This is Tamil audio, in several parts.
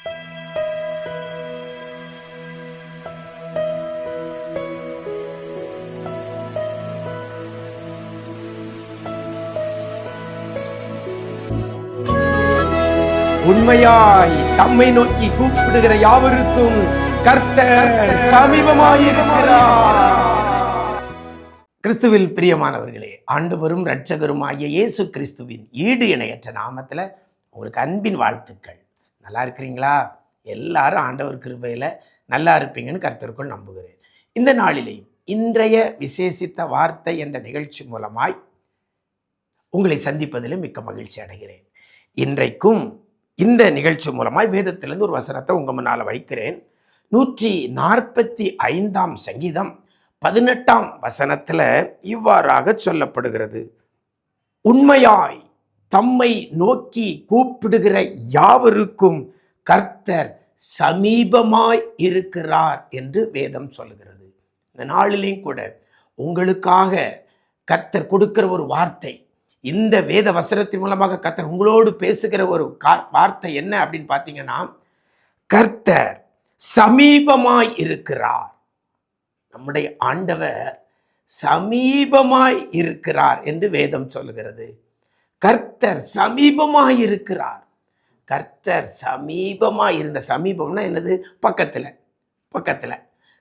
உண்மையாய் தம்மை நோக்கி கூப்பிடுகிற யாவருக்கும் கர்த்தர் சமீபமாயிருக்கிறார். கிறிஸ்துவில் பிரியமானவர்களே, ஆண்டவரும் இரட்சகரும் ஆகிய இயேசு கிறிஸ்துவின் ஈடு இணையற்ற நாமத்தில் உங்களுக்கு அன்பின் வாழ்த்துக்கள். நல்லா இருக்கிறீங்களா? எல்லாரும் ஆண்டவர் கிருபையில் நல்லா இருப்பீங்கன்னு கர்த்தருக்குள் நம்புகிறேன். இந்த நாளிலே இன்றைய விசேஷித்த வார்த்தை என்ற நிகழ்ச்சி மூலமாய் உங்களை சந்திப்பதில் மிக்க மகிழ்ச்சி அடைகிறேன். இன்றைக்கும் இந்த நிகழ்ச்சி மூலமாய் வேதத்திலிருந்து ஒரு வசனத்தை உங்கள் முன்னால் வைக்கிறேன். 145 சங்கீதம் 18 வசனத்தில் இவ்வாறாக சொல்லப்படுகிறது. உண்மையாய் தம்மை நோக்கி கூப்பிடுகிற யாவருக்கும் கர்த்தர் சமீபமாய் இருக்கிறார் என்று வேதம் சொல்லுகிறது. இந்த நாளிலேயும் கூட உங்களுக்காக கர்த்தர் கொடுக்கிற ஒரு வார்த்தை, இந்த வேத வசனத்தின் மூலமாக கர்த்தர் உங்களோடு பேசுகிற ஒரு வார்த்தை என்ன அப்படின்னு பார்த்தீங்கன்னா, கர்த்தர் சமீபமாய் இருக்கிறார். நம்முடைய ஆண்டவர் சமீபமாய் இருக்கிறார் என்று வேதம் சொல்லுகிறது. கர்த்தர் சமீபமாய் இருக்கிறார். கர்த்தர் சமீபமாய் இருந்த, சமீபம்னா என்னது? பக்கத்தில்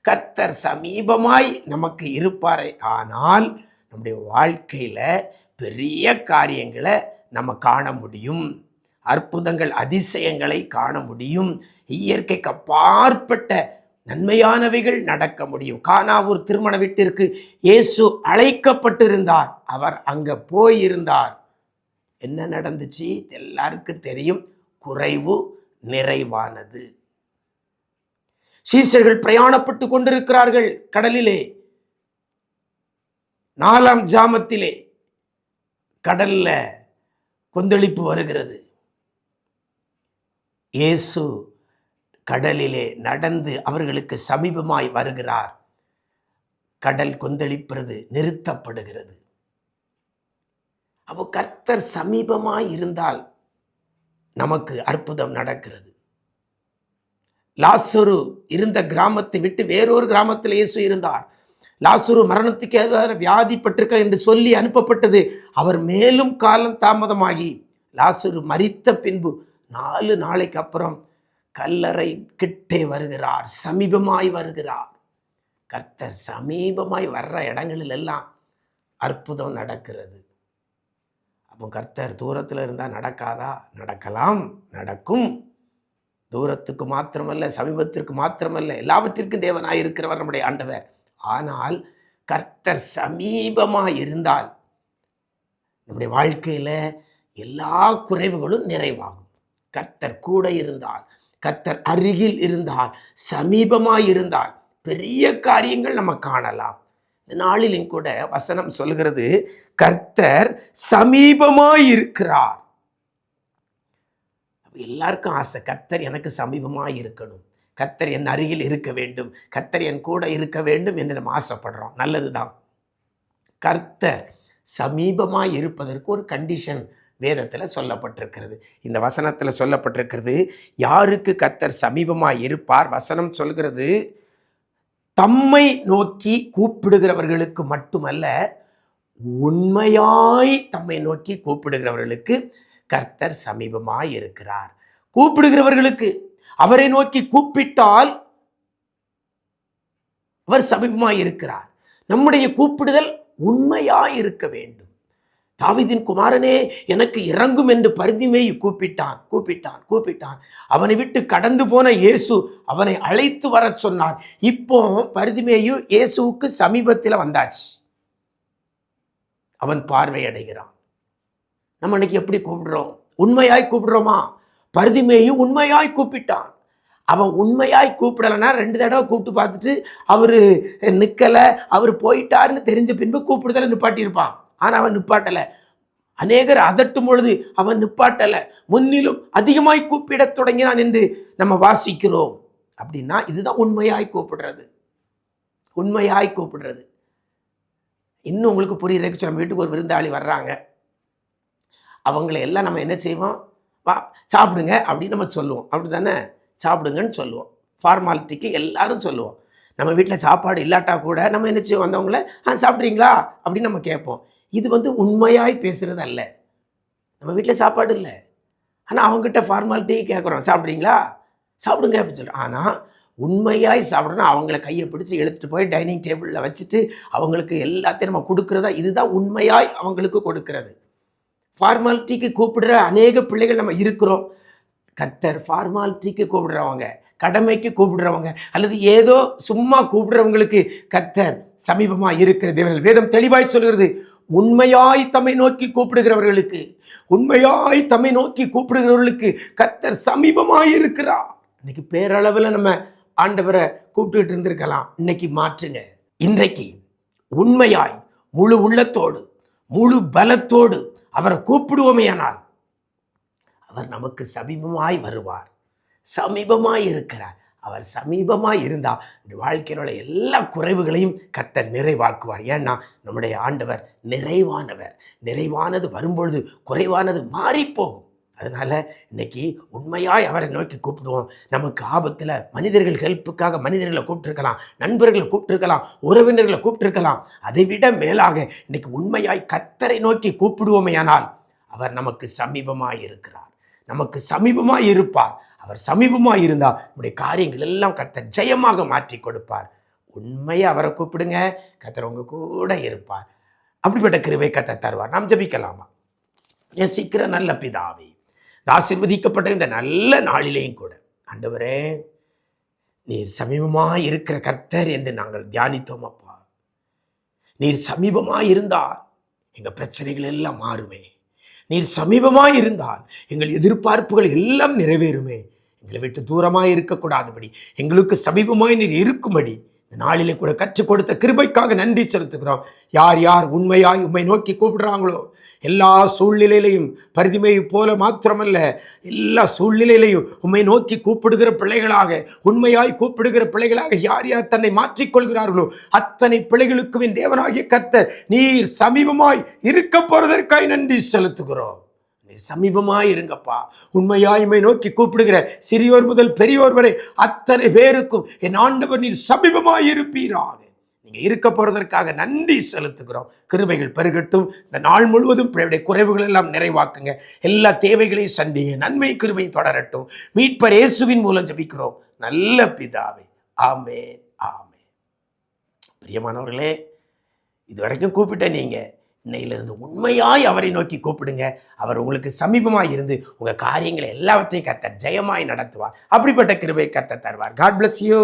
கர்த்தர் சமீபமாய் நமக்கு இருப்பாரே. ஆனால் நம்முடைய வாழ்க்கையில் பெரிய காரியங்களை நம்ம காண முடியும், அற்புதங்கள் அதிசயங்களை காண முடியும், இயற்கைக்கு அப்பாற்பட்ட நன்மையானவைகள் நடக்க முடியும். கானாவூர் திருமண வீட்டிற்கு இயேசு அழைக்கப்பட்டிருந்தார். அவர் அங்கே போயிருந்தார். என்ன நடந்துச்சு எல்லாருக்கும் தெரியும். குறைவு நிறைவானது. சீஷர்கள் பிரயாணப்பட்டு கொண்டிருக்கிறார்கள் கடலிலே. 4ஆம் ஜாமத்திலே கடல்ல கொந்தளிப்பு வருகிறது. இயேசு கடலிலே நடந்து அவர்களுக்கு சமீபமாய் வருகிறார். கடல் கொந்தளிப்பது நிறுத்தப்படுகிறது. அப்போ கர்த்தர் சமீபமாய் இருந்தால் நமக்கு அற்புதம் நடக்கிறது. லாசரு இருந்த கிராமத்தை விட்டு வேறொரு கிராமத்தில் இயேசு இருந்தார். லாசரு மரணத்துக்கு வியாதிப்பட்டிருக்க என்று சொல்லி அனுப்பப்பட்டது. அவர் மேலும் காலம் தாமதமாகி லாசரு மரித்த பின்பு 4 நாளைக்கு அப்புறம் கல்லறை கிட்டே வருகிறார், சமீபமாய் வருகிறார். கர்த்தர் சமீபமாய் வர்ற இடங்களில் எல்லாம் அற்புதம் நடக்கிறது. அப்போ கர்த்தர் தூரத்தில் இருந்தால் நடக்காதா? நடக்கலாம், நடக்கும். தூரத்துக்கு மாத்திரமல்ல, சமீபத்திற்கு மாத்திரமல்ல, எல்லாவற்றிற்கும் தேவனாய் இருக்கிறவர் நம்முடைய ஆண்டவர். ஆனால் கர்த்தர் சமீபமாக இருந்தால் நம்முடைய வாழ்க்கையில் எல்லா குறைவுகளும் நிறைவாகும். கர்த்தர் கூட இருந்தால், கர்த்தர் அருகில் இருந்தால், சமீபமாக இருந்தால் பெரிய காரியங்கள் நம்ம காணலாம். இந்த நாளிலும் கூட வசனம் சொல்கிறது, கர்த்தர் சமீபமாய் இருக்கிறார். எல்லாருக்கும் ஆசை, கர்த்தர் எனக்கு சமீபமாய் இருக்கணும், கர்த்தர் என் அருகில் இருக்க வேண்டும், கர்த்தர் என் கூட இருக்க வேண்டும் என்று நம்ம ஆசைப்படுறோம். நல்லதுதான். கர்த்தர் சமீபமாய் இருப்பதற்கு ஒரு கண்டிஷன் வேதத்தில் சொல்லப்பட்டிருக்கிறது. இந்த வசனத்தில் சொல்லப்பட்டிருக்கிறது, யாருக்கு கர்த்தர் சமீபமாய் இருப்பார்? வசனம் சொல்கிறது, தம்மை நோக்கி கூப்பிடுகிறவர்களுக்கு மட்டுமல்ல, உண்மையாய் தம்மை நோக்கி கூப்பிடுகிறவர்களுக்கு கர்த்தர் சமீபமாய் இருக்கிறார். கூப்பிடுகிறவர்களுக்கு, அவரை நோக்கி கூப்பிட்டால் அவர் சமீபமாய் இருக்கிறார். நம்முடைய கூப்பிடுதல் உண்மையாய் இருக்க வேண்டும். தாவீதின் குமாரனே எனக்கு இறங்கும் என்று பர்திமேயு கூப்பிட்டான். அவனை விட்டு கடந்து போன இயேசு அவனை அழைத்து வர சொன்னார். இப்போ பர்திமேயு இயேசுவுக்கு சமீபத்தில் வந்தாச்சு. அவன் பார்வை அடைகிறான். நம்ம இன்னைக்கு எப்படி கூப்பிடுறோம்? உண்மையாய் கூப்பிடுறோமா? பர்திமேயு உண்மையாய் கூப்பிட்டான். அவன் உண்மையாய் கூப்பிடலைன்னா 2 தடவை கூப்பிட்டு பார்த்துட்டு அவர் நிற்கலை, அவர் போயிட்டாருன்னு தெரிஞ்ச பின்பு கூப்பிடுதலை நிப்பாட்டியிருப்பான். ஆனால் அவன் நிப்பாட்டலை. அநேகர் அதட்டும் பொழுது அவன் நிப்பாட்டலை, முன்னிலும் அதிகமாய் கூப்பிடத் தொடங்கினான் என்று நம்ம வாசிக்கிறோம். அப்படின்னா இதுதான் உண்மையாய் கூப்பிடுறது. இன்னும் உங்களுக்கு புரியுறதுக்கு நம்ம வீட்டுக்கு ஒரு விருந்தாளி வர்றாங்க, அவங்கள எல்லாம் நம்ம என்ன செய்வோம்? வா சாப்பிடுங்க அப்படின்னு நம்ம சொல்லுவோம். அப்படி தானே? சாப்பிடுங்கன்னு சொல்லுவோம். ஃபார்மாலிட்டிக்கு எல்லாரும் சொல்லுவோம். நம்ம வீட்டில் சாப்பாடு இல்லாட்டா கூட நம்ம என்ன செய்வோம், வந்தவங்கள சாப்பிட்றீங்களா அப்படின்னு நம்ம கேட்போம். இது உண்மையாய் பேசுகிறது அல்ல. நம்ம வீட்டில் சாப்பாடு இல்லை, ஆனால் அவங்ககிட்ட ஃபார்மாலிட்டி கேட்குறோம், சாப்பிட்றீங்களா, சாப்பிடுங்க அப்படின்னு சொல்கிறோம். ஆனால் உண்மையாய் சாப்பிட்றோன்னா அவங்கள கையை பிடிச்சி எடுத்துகிட்டு போய் டைனிங் டேபிளில் வச்சுட்டு அவங்களுக்கு எல்லாத்தையும் நம்ம கொடுக்குறதா, இதுதான் உண்மையாய் அவங்களுக்கு கொடுக்கறது. ஃபார்மாலிட்டிக்கு கூப்பிடுற அநேக பிள்ளைகள் நம்ம இருக்கிறோம். கர்த்தர் ஃபார்மாலிட்டிக்கு கூப்பிடுறவங்க, கடமைக்கு கூப்பிடுறவங்க, அல்லது ஏதோ சும்மா கூப்பிடுறவங்களுக்கு கர்த்தர் சமீபமாக இருக்கிற தேவன். வேதம் தெளிவாய் சொல்கிறது, உண்மையாய் தம்மை நோக்கி கூப்பிடுகிறவர்களுக்கு, உண்மையாய் தம்மை நோக்கி கூப்பிடுகிறவர்களுக்கு கர்த்தர் சமீபமாய் இருக்கிறார். இன்னைக்கு பேரளவில் நம்ம ஆண்டவரை கூப்பிட்டுட்டு இருந்திருக்கலாம். இன்னைக்கு மாற்றுங்க. இன்றைக்கு உண்மையாய் முழு உள்ளத்தோடு முழு பலத்தோடு அவரை கூப்பிடுவோமேயானால் அவர் நமக்கு சமீபமாய் வருவார். சமீபமாய் இருக்கிறார். அவர் சமீபமாய் இருந்தால் வாழ்க்கையினுள்ள எல்லா குறைவுகளையும் கர்த்தர் நிறைவாக்குவார். ஏன்னா நம்முடைய ஆண்டவர் நிறைவானவர். நிறைவானது வரும்பொழுது குறைவானது மாறிப்போகும். அதனால் இன்னைக்கு உண்மையாய் அவரை நோக்கி கூப்பிடுவோம். நமக்கு ஆபத்தில் மனிதர்கள் ஹெல்ப்புக்காக மனிதர்களை கூப்பிட்டுருக்கலாம், நண்பர்களை கூப்பிட்டுருக்கலாம், உறவினர்களை கூப்பிட்டுருக்கலாம். அதை விட மேலாக இன்னைக்கு உண்மையாய் கர்த்தரை நோக்கி கூப்பிடுவோமேயானால் அவர் நமக்கு சமீபமாய் இருக்கிறார், நமக்கு சமீபமாய் இருப்பார். அவர் சமீபமாக இருந்தால் நம்முடைய காரியங்கள் எல்லாம் கர்த்தர் ஜெயமாக மாற்றி கொடுப்பார். உண்மையை அவரை கூப்பிடுங்க, கர்த்தர் உங்க கூட இருப்பார். அப்படிப்பட்ட கிருபை கர்த்தர் தருவார். நாம் ஜெபிக்கலாமா? நேசிக்கிற நல்ல பிதாவே, ஆசீர்வதிக்கப்பட்ட இந்த நல்ல நாளிலேயும் கூட ஆண்டவரே, நீர் சமீபமாக இருக்கிற கர்த்தர் என்று நாங்கள் தியானித்தோம் அப்பா. நீர் சமீபமாக இருந்தால் எங்கள் பிரச்சனைகள் எல்லாம் மாறுமே. நீர் சமீபமாய் இருந்தால் எங்கள் எதிர்பார்ப்புகள் எல்லாம் நிறைவேறுமே. எங்களை விட்டு தூரமாய் இருக்கக்கூடாதபடி எங்களுக்கு சமீபமாய் நீர் இருக்கும்படி இந்த நாளிலே கூட கற்றுக் கொடுத்த கிருபைக்காக நன்றி செலுத்துகிறோம். யார் யார் உண்மையாய் உம்மை நோக்கி கூப்பிடுறாங்களோ எல்லா சூழ்நிலையிலையும், பரிதிமை போல மாத்திரமல்ல, எல்லா சூழ்நிலையிலையும் உம்மை நோக்கி கூப்பிடுகிற பிள்ளைகளாக, உண்மையாய் கூப்பிடுகிற பிள்ளைகளாக யார் யார் தன்னை மாற்றிக்கொள்கிறார்களோ அத்தனை பிள்ளைகளுக்கும் என் தேவனாகிய கர்த்தர் நீர் சமீபமாய் இருக்க போறதற்காய் நன்றி செலுத்துகிறோம். நீர் சமீபமாய் இருங்கப்பா. உண்மையாய் உம்மை நோக்கி கூப்பிடுகிற சிறியோர் முதல் பெரியோர் வரை அத்தனை பேருக்கும் என் ஆண்டவர் நீர் சமீபமாய் இருப்பீராக. நீங்க இருக்க போறதற்காக நன்றி செலுத்துகிறோம். கிருபைகள் பெருகட்டும். இந்த நாள் முழுவதும் பிள்ளையுடைய குறைவுகள் எல்லாம் நிறைவாக்குங்க. எல்லா தேவைகளையும் சந்திங்க. நன்மை கிருபை தொடரட்டும். மீட்பர் இயேசுவின் மூலம் ஜெபிக்கிறோம் நல்ல பிதாவே. ஆமென், ஆமென். பிரியமானவர்களே, இதுவரைக்கும் கூப்பிட்ட நீங்க இன்னையிலிருந்து உண்மையாய் அவரை நோக்கி கூப்பிடுங்க. அவர் உங்களுக்கு சமீபமாய் இருந்து உங்க காரியங்களை எல்லாவற்றையும் கர்த்தர் ஜெயமாய் நடத்துவார். அப்படிப்பட்ட கிருபை கர்த்தர் தருவார். God bless you.